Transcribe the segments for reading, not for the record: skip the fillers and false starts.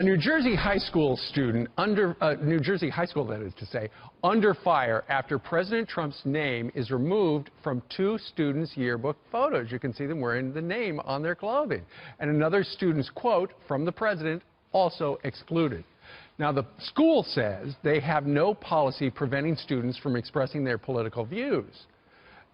A New Jersey high school student under fire after President Trump's name is removed from two students' yearbook photos. You can see them wearing the name on their clothing. And another student's quote from the president also excluded. Now, the school says they have no policy preventing students from expressing their political views.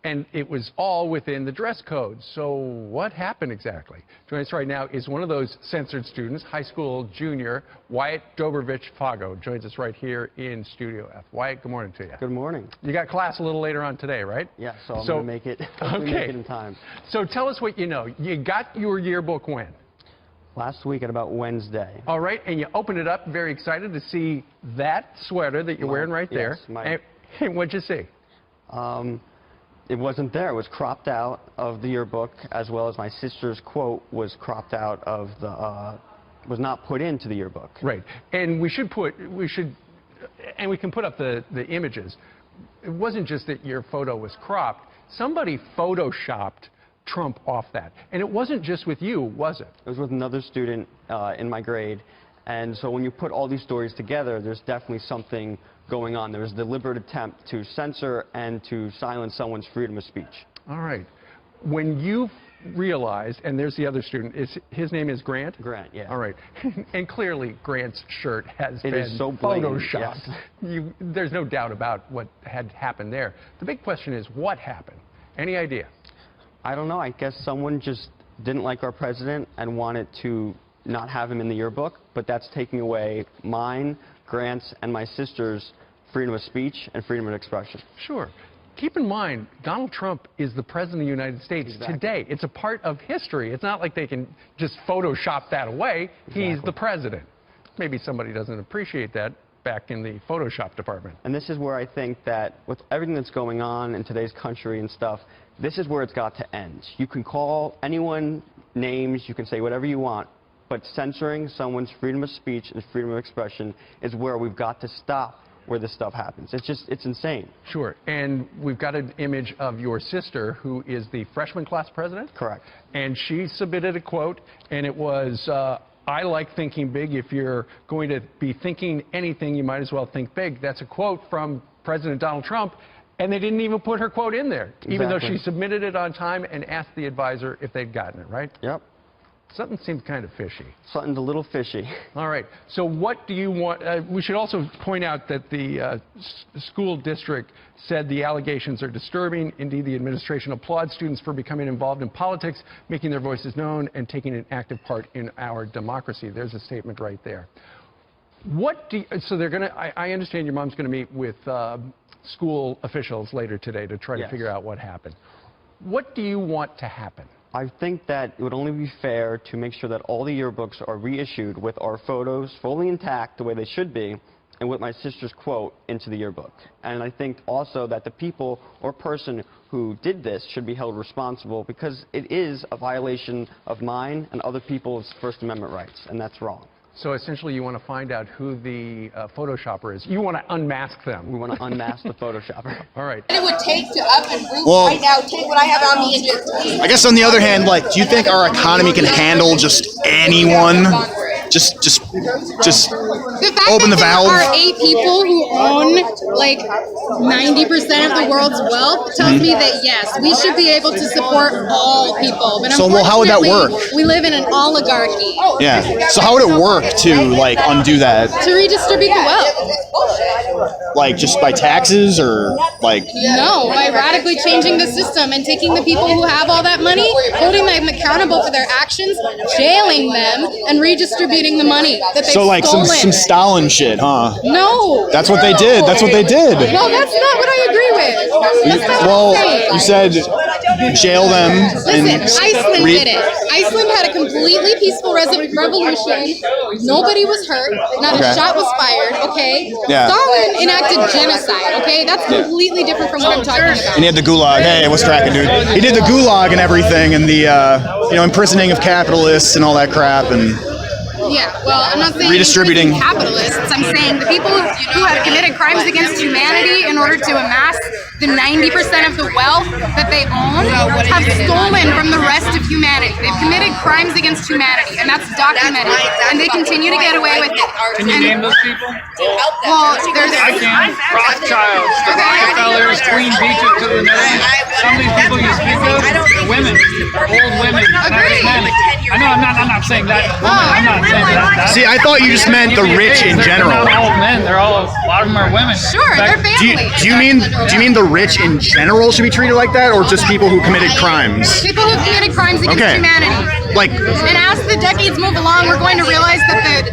And it was all within the dress code. So what happened exactly? Joining us right now is one of those censored students, high school junior, Wyatt Dobrovich-Fago, joins us right here in Studio F. Wyatt, good morning to you. Good morning. You got class a little later on today, right? Yeah, so I'm going to make it in time. So tell us what you know. You got your yearbook when? Last week at about Wednesday. All right, and you opened it up, very excited to see that sweater that you're wearing right there. Yes, and what'd you see? It wasn't there. It was cropped out of the yearbook, as well as my sister's quote was cropped out of the, was not put into the yearbook. Right, and we can put up the images. It wasn't just that your photo was cropped. Somebody photoshopped Trump off that. And it wasn't just with you, was it? It was with another student in my grade. And so when you put all these stories together, there's definitely something going on. There was a deliberate attempt to censor and to silence someone's freedom of speech. All right. When you realized, and there's the other student, his name is Grant? Grant, yeah. All right. And clearly Grant's shirt has been is so blatant, photoshopped. Yes. There's no doubt about what had happened there. The big question is, what happened? Any idea? I don't know. I guess someone just didn't like our president and wanted to not have him in the yearbook, but that's taking away mine, Grant's, and my sister's freedom of speech and freedom of expression. Sure. Keep in mind, Donald Trump is the President of the United States today. It's a part of history. It's not like they can just Photoshop that away. He's the President. Maybe somebody doesn't appreciate that back in the Photoshop department. And this is where I think that with everything that's going on in today's country and stuff, this is where it's got to end. You can call anyone names, you can say whatever you want, but censoring someone's freedom of speech and freedom of expression is where we've got to stop where this stuff happens. It's insane. Sure. And we've got an image of your sister, who is the freshman class president? Correct. And she submitted a quote, and it was, I like thinking big. If you're going to be thinking anything, you might as well think big. That's a quote from President Donald Trump, and they didn't even put her quote in there, even though she submitted it on time and asked the advisor if they'd gotten it, right? Yep. Something seems kind of fishy. Something's a little fishy. All right. So what do you want? We should also point out that the school district said the allegations are disturbing. Indeed, the administration applauds students for becoming involved in politics, making their voices known, and taking an active part in our democracy. There's a statement right there. What do you, so they're going to, I understand your mom's going to meet with school officials later today to try to figure out what happened. What do you want to happen? I think that it would only be fair to make sure that all the yearbooks are reissued with our photos fully intact the way they should be, and with my sister's quote into the yearbook. And I think also that the people or person who did this should be held responsible, because it is a violation of mine and other people's First Amendment rights, and that's wrong. So essentially you want to find out who the Photoshopper is. You want to unmask them. We want to unmask the Photoshopper. All right. It would take to up and root right now, take what I have on me and just... I guess on the other hand, like, do you think our economy can handle just anyone? Just open the valve. There are 8 people who own like 90% of the world's wealth tells me that yes, we should be able to support all people. But so, well, how would that work? We live in an oligarchy. Yeah. So how would it work to like undo that? To redistribute the wealth. Like just by taxes or like? No, by radically changing the system and taking the people who have all that money, holding them accountable for their actions, jailing them, and redistributing the money that they've so like stolen. some Stalin shit, huh? No. That's what they did. That's what they did. Well, that's not what I agree with. Well, you said jail them. Listen, Iceland did it. Iceland had a completely peaceful revolution. Nobody was hurt. Not a shot was fired, okay? Yeah. Stalin enacted genocide, okay? That's completely different from what I'm talking about. And he had the gulag. Hey, what's cracking, dude? He did the gulag and everything, and the imprisoning of capitalists and all that crap, and Yeah, well, I'm not saying Redistributing. capitalists. I'm saying the people who have committed crimes against humanity in order to amass the 90% of the wealth that they own have stolen from the rest of humanity. They've committed crimes against humanity, and that's documented. And they continue to get away with it. Can you name those people? Well, there's... I can. Rothschilds, the Rockefellers, Queen Beaches to the nose. Some of these people you speak of, women, old women, not men. I know, I'm not saying that. I'm not saying that. See, I thought you just meant the rich in general. They're not all men. They're all, a lot of them are women. Sure, they're families. Do you mean the rich in general should be treated like that, or just people who committed crimes? People who committed crimes against humanity. Like, and as the decades move along, we're going to realize that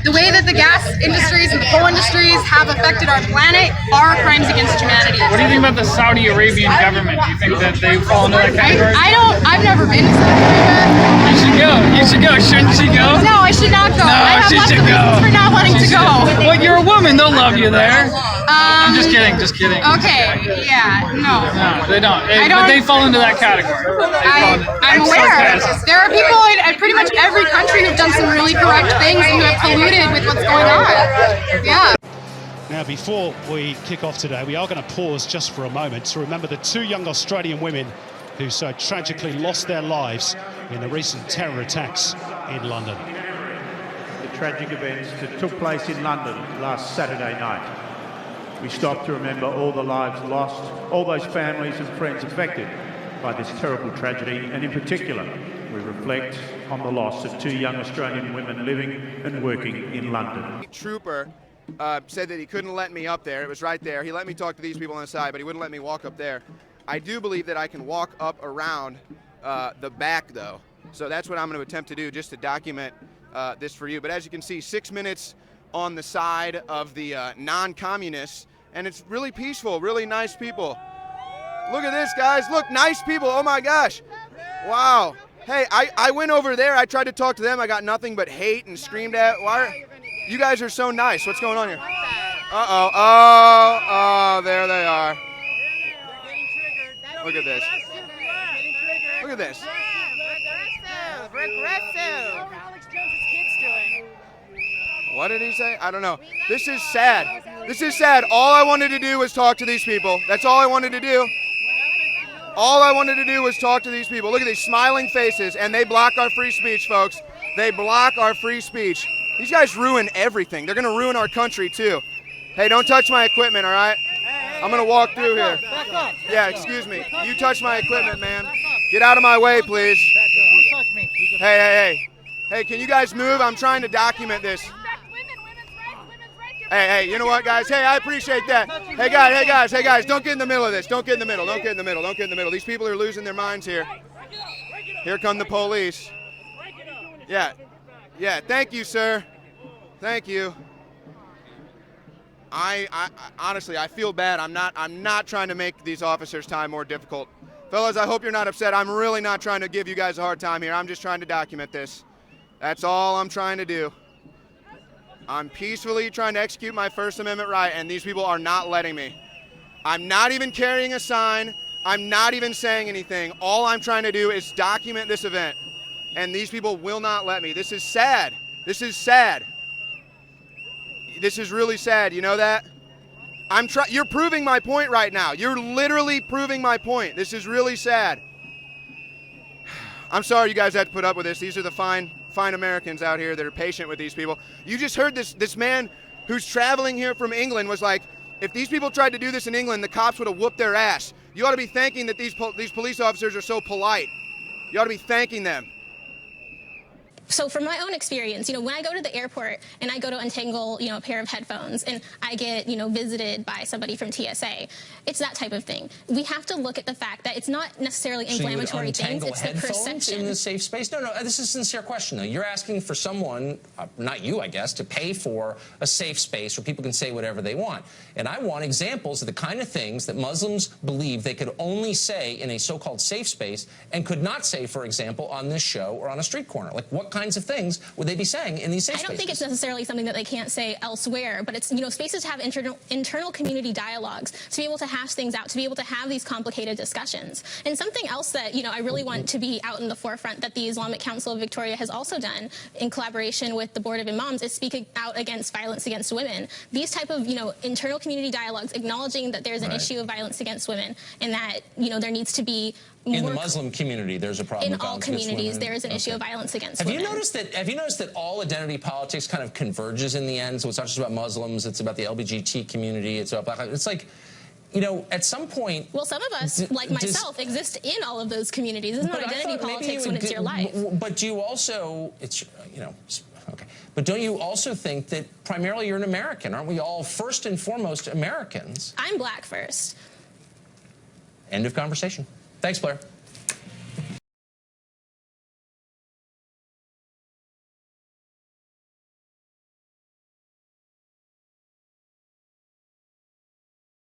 the way that the gas industries and the coal industries have affected our planet are crimes against humanity. What do you think about the Saudi Arabian government? Do you think that they fall into that category? I've never been to Saudi Arabia. You should go. You should go. Shouldn't she go? No, I should not go. No, I have she lots should of go. reasons for not wanting to go. Well, you're a woman. They'll love you there. I'm just kidding. Just kidding. Okay. Yeah. No. No, they don't. But they fall into that category. I'm aware. There are people in pretty much every country who've done some really correct things and who have colluded with what's going on. Yeah. Now, before we kick off today, we are going to pause just for a moment to remember the two young Australian women who so tragically lost their lives in the recent terror attacks in London. The tragic events that took place in London last Saturday night. We stop to remember all the lives lost, all those families and friends affected by this terrible tragedy, and in particular, we reflect on the loss of two young Australian women living and working in London. Trooper said that he couldn't let me up there. It was right there. He let me talk to these people on the side, but he wouldn't let me walk up there. I do believe that I can walk up around the back, though. So that's what I'm going to attempt to do, just to document this for you. But as you can see, 6 minutes on the side of the non-communists, and it's really peaceful, really nice people. Look at this, guys. Look, nice people. Oh, my gosh. Wow. Hey, I went over there. I tried to talk to them. I got nothing but hate and screamed at. Why? You guys are so nice. What's going on here? Uh-oh. Oh, there they are. Look at this. Look at this. Regressive. What did he say? I don't know. This is sad. This is sad. All I wanted to do was talk to these people. That's all I wanted to do. All I wanted to do was talk to these people. Look at these smiling faces, and they block our free speech, folks. They block our free speech. These guys ruin everything. They're going to ruin our country, too. Hey, don't touch my equipment, all right? I'm going to walk through here. Yeah, excuse me. You touch my equipment, man. Get out of my way, please. Hey. Hey, can you guys move? I'm trying to document this. Hey, you know what, guys? Hey, I appreciate that. Hey, guys, don't get in the middle of this. Don't get in the middle. These people are losing their minds here. Here come the police. Yeah, thank you, sir. Thank you. I honestly, I feel bad. I'm not trying to make these officers' time more difficult. Fellas, I hope you're not upset. I'm really not trying to give you guys a hard time here. I'm just trying to document this. That's all I'm trying to do. I'm peacefully trying to execute my First Amendment right, and these people are not letting me. I'm not even carrying a sign. I'm not even saying anything. All I'm trying to do is document this event, and these people will not let me. This is sad. This is sad. This is really sad. You know that? You're proving my point right now. You're literally proving my point. This is really sad. I'm sorry you guys had to put up with this. These are the fine Americans out here that are patient with these people. You just heard this man who's traveling here from England was like, if these people tried to do this in England, the cops would have whooped their ass. You ought to be thanking that these police officers are so polite. You ought to be thanking them. So from my own experience, when I go to the airport and I go to untangle, a pair of headphones and I get, visited by somebody from TSA, it's that type of thing. We have to look at the fact that it's not necessarily inflammatory things, it's the perception. In the safe space? No, this is a sincere question, though. You're asking for someone, not you, I guess, to pay for a safe space where people can say whatever they want. And I want examples of the kind of things that Muslims believe they could only say in a so-called safe space and could not say, for example, on this show or on a street corner. Like, what kind kinds of things would they be saying in these safe spaces? I don't think it's necessarily something that they can't say elsewhere, but it's, you know, spaces to have internal community dialogues, to be able to hash things out, to be able to have these complicated discussions. And something else that, you know, I really want to be out in the forefront that the Islamic Council of Victoria has also done in collaboration with the Board of Imams is speaking out against violence against women. These type of, you know, internal community dialogues, acknowledging that there's an issue of violence against women and that, you know, there needs to be in the Muslim community, there's a problem. In all communities, there is an issue of violence against women. Have you noticed that all identity politics kind of converges in the end? So it's not just about Muslims; it's about the LGBT community. It's about Black lives. It's like, you know, at some point. Well, some of us, like myself, exist in all of those communities. It's not identity politics when it's your life. But do you also, it's, you know, okay. But don't you also think that primarily you're an American? Aren't we all first and foremost Americans? I'm Black first. End of conversation. Thanks, Blair.